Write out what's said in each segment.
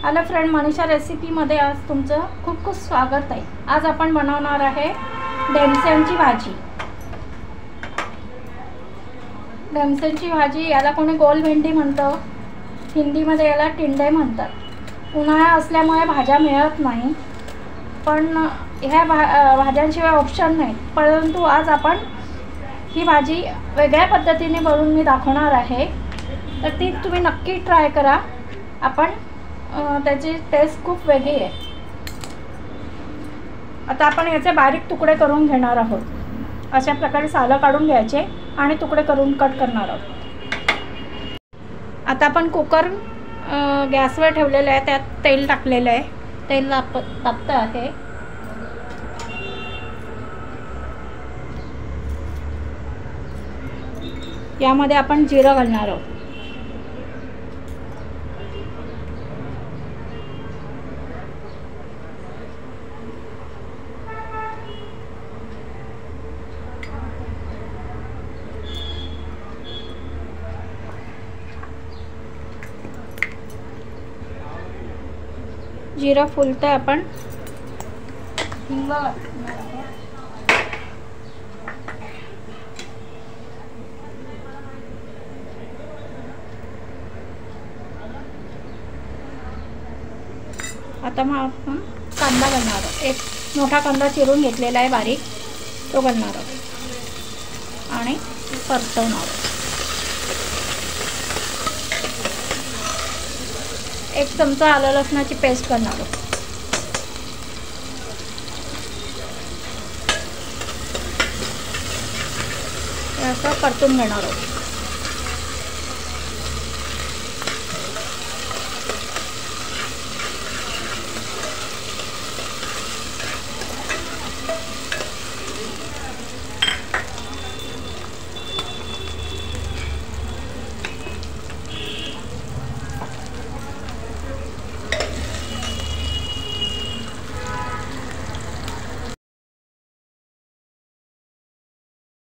Hello friend, Manisha रेसिपीमध्ये आज तुमचं खूप खूप स्वागत आहे। आज आपण बनवणार आहे डेमसेची भाजी। डेमसेची भाजी याला कोणी गोल भेंडी म्हणतं, हिंदीमध्ये याला टिंडे म्हणतात। उन्हाळा असल्यामुळे भाज्या मिळत नाही, पण ह्या भाज्यांशिवाय ऑप्शन नाही। परंतु आज आपण ही भाजी वेगळ्या पद्धतीने बनवून मी दाखवणार आहे, तर ती तुम्ही नक्की ट्राय करा। त्याची टेस्ट खूप वेगळी आहे। आता आपण याचे बारीक तुकडे करून घेणार आहोत। अशा प्रकारे सालं काढून घ्यायचे आणि तुकडे करून कट करणार आहोत। आता आपण कुकर गॅसवर ठेवलेलं आहे, त्यात तेल टाकलेलं आहे। तेल तापतं आहे। यामध्ये आपण जिरं घालणार आहोत। जिरं फुलतं, आपण हिंग आता मग आपण कांदा घालणार आहोत। एक मोठा कांदा चिरून घेतलेला आहे बारीक, तो घालणार आहोत आणि परतवणार आहोत। एक चमचा आलं लसणाची पेस्ट घालणार आहोत। असं परतून घेणार आहोत।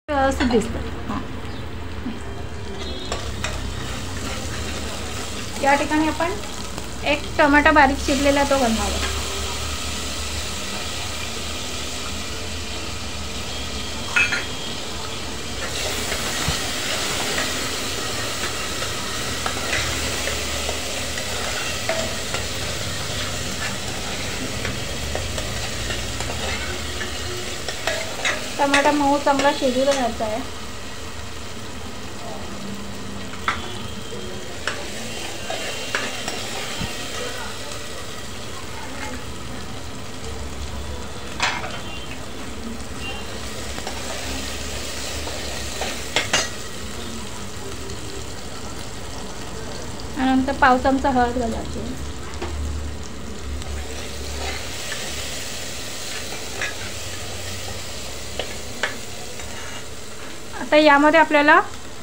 व्यवस्थित दिसतं। या ठिकाणी आपण एक टमाटा बारीक चिरलेला तो घालणार आहोत। टमाटा मऊ चांगला शिजू द्यायचा आहे। नंतर पाव चमचा हळद घालायची। आता यामध्ये आपल्याला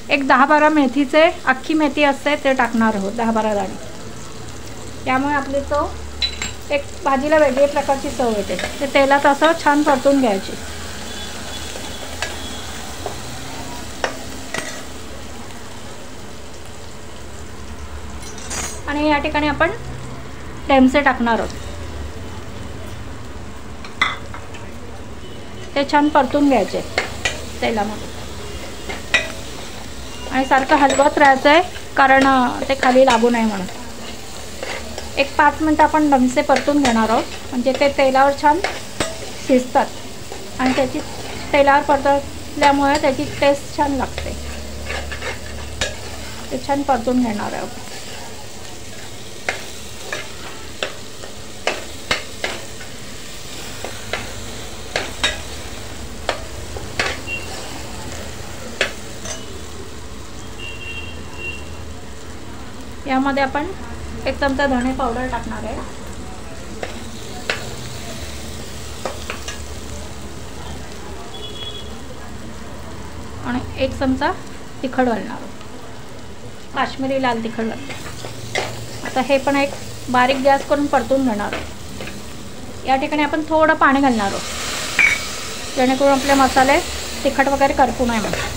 एक 10-12 मेथीचे अख्खी मेथी असते ते टाकणार आहोत, 10-12 दाणे। यामुळे आपली चव एक भाजीला वेगळी प्रकारची चव येते। ते तेलात असं छान परतून घ्यायची। आणि या ठिकाणी आपण डेमसे टाकणार आहोत। ते छान परतून घ्यायचे तेलामध्ये आणि सारखं हलवत राहायचं आहे, कारण ते खाली लागू नये म्हणून। एक 5 मिनिटं आपण डेमसे परतून घेणार आहोत, म्हणजे ते तेलावर छान शिजतात आणि त्याची तेलावर परतल्यामुळे त्याची टेस्ट छान लागते। ते छान परतून घेणार आहोत। यामध्ये आपण 1 चमचा धणे पावडर टाकणार आहे आणि 1 चमचा तिखट घालणार आहोत, काश्मीरी लाल तिखट घालणार। आता हे पण एक बारीक गॅस करून परतून घेणार आहोत। या ठिकाणी आपण थोडं पाणी घालणार आहोत, जेणेकरून आपले मसाले तिखट वगैरे करपू नये म्हणून।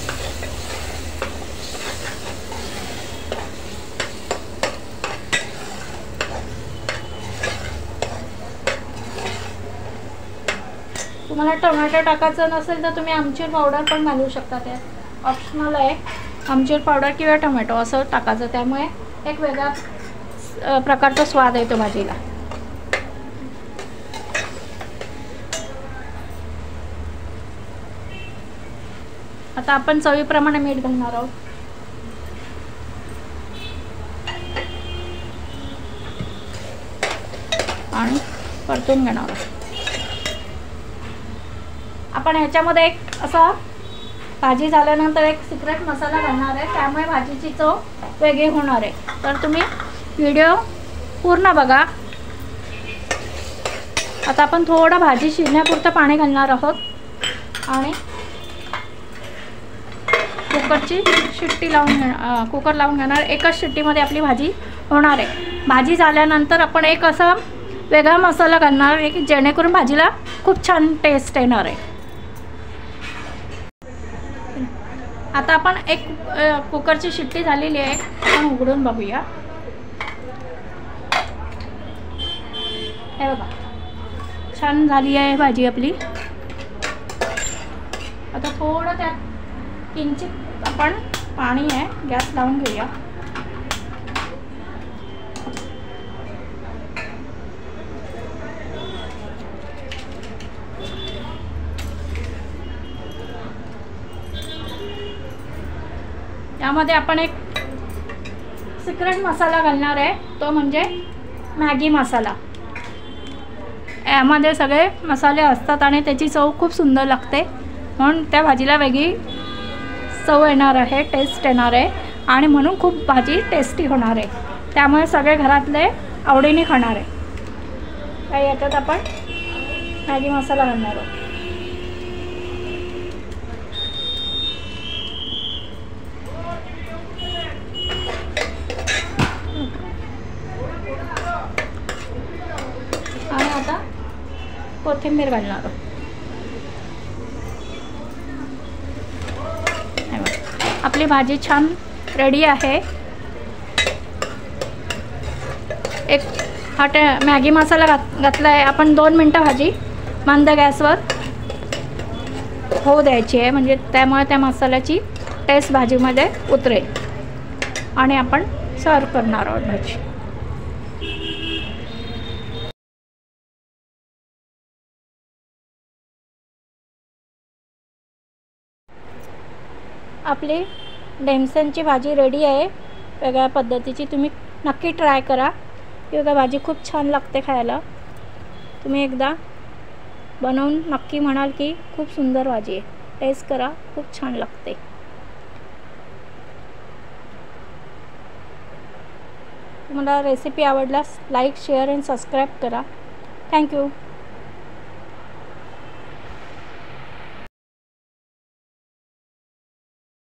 तुम्हाला टोमॅटो टाकायचं नसेल तर तुम्ही आमचूर पावडर पण घालू शकता, त्यात ऑप्शनल आहे. आमचूर पावडर किंवा टोमॅटो असं टाकायचं, त्यामुळे एक वेगळा प्रकारचा स्वाद येतो भाजीला. आता आपण चवीप्रमाणे मीठ घालणार आहोत. आणि परतून घेणार आहोत. आपण ह्याच्यामध्ये एक असा भाजी झाल्यानंतर एक सिक्रेट मसाला घालणार आहे, त्यामुळे भाजीची चव वेगळी होणार आहे. तर तुम्ही व्हिडिओ पूर्ण बघा. आता आपण थोडं भाजी शिजण्यापुरतं पाणी घालणार आहोत आणि कुकरची शिट्टी लावून कुकर लावून घेणार. एकच शिट्टीमध्ये आपली भाजी होणार आहे. भाजी झाल्यानंतर आपण एक असा वेगळा मसाला घालणार आहे की जेणेकरून भाजीला खूप छान टेस्ट येणार आहे. आता आपण एक कुकरची शिट्टी झालेली आहे, आपण उघडून बघूया. हे बघा, छान झाली आहे भाजी आपली. आता थोडं त्यात किंचित आपण पाणी आहे, गॅस लावून घेऊया. यामध्ये आपण एक सिक्रेट मसाला घालणार आहे, तो म्हणजे मॅगी मसाला. यामध्ये सगळे मसाले असतात आणि त्याची चव खूप सुंदर लागते, म्हणून त्या भाजीला वेगळी चव येणार आहे, टेस्ट येणार आहे आणि म्हणून खूप भाजी टेस्टी होणार आहे. त्यामुळे सगळे घरातले आवडीने खाणार आहे. तर याच्यात आपण मॅगी मसाला घालणार आहोत. आणि आता कोथिंबीर घालणार आहोत. आपली भाजी छान रेडी आहे. एक मॅगी मसाला घातला आहे आपण. 2 मिनटं भाजी मंद गॅसवर होऊ द्यायची आहे, म्हणजे त्यामुळे त्या मसाल्याची टेस्ट भाजीमध्ये उतरेल आणि आपण सर्व करणार आहोत भाजी. आपली ढेमसांची भाजी रेडी आहे. वेगळ्या पद्धतीची तुम्ही नक्की ट्राय करा. ही बघा, भाजी खूप छान लागते खायला. तुम्ही एकदा बनवून नक्की म्हणाल की खूप सुंदर भाजी आहे. टेस्ट करा, खूप छान लागते. तुम्हाला रेसिपी आवडल्यास लाईक, शेअर आणि सबस्क्राईब करा. थँक्यू.